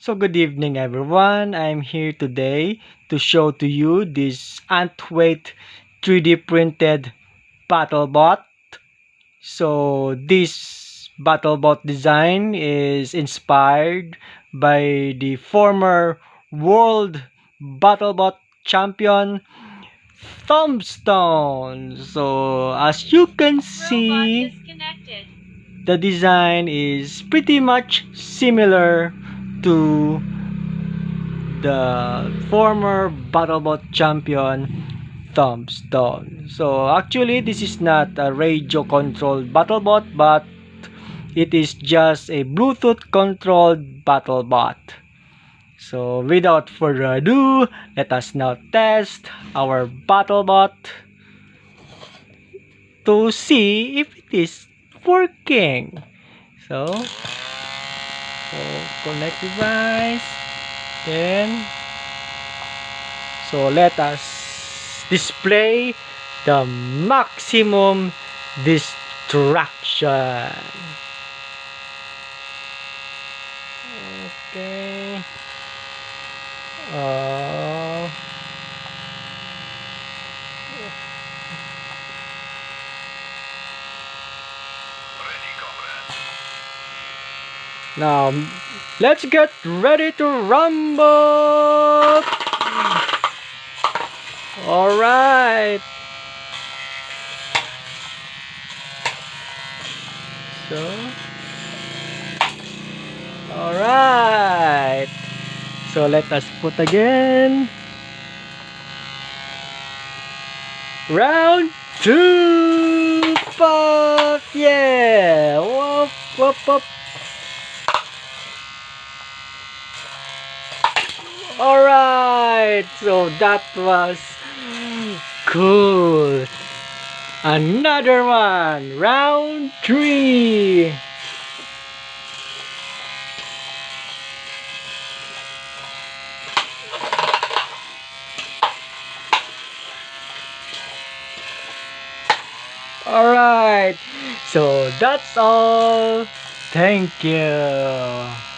So good evening everyone. I'm here today to show to you this Antweight 3D printed Battlebot. So this Battlebot design is inspired by the former world Battlebot champion Thumbstone. So as you can see, the design is pretty much similar to the former Battlebot champion Thumbstone. So actually this is not a radio controlled Battlebot, but it is just a Bluetooth controlled Battlebot. So without further ado, let us now test our Battlebot to see if it is working. So connect device, then so let us display the maximum distraction. Okay. Now let's get ready to rumble. All right. All right. So let us put again. Round 2. Pop. Yeah. Whoop, whoop, whoop. All right. So that was cool. Another one. Round 3. All right. So that's all. Thank you.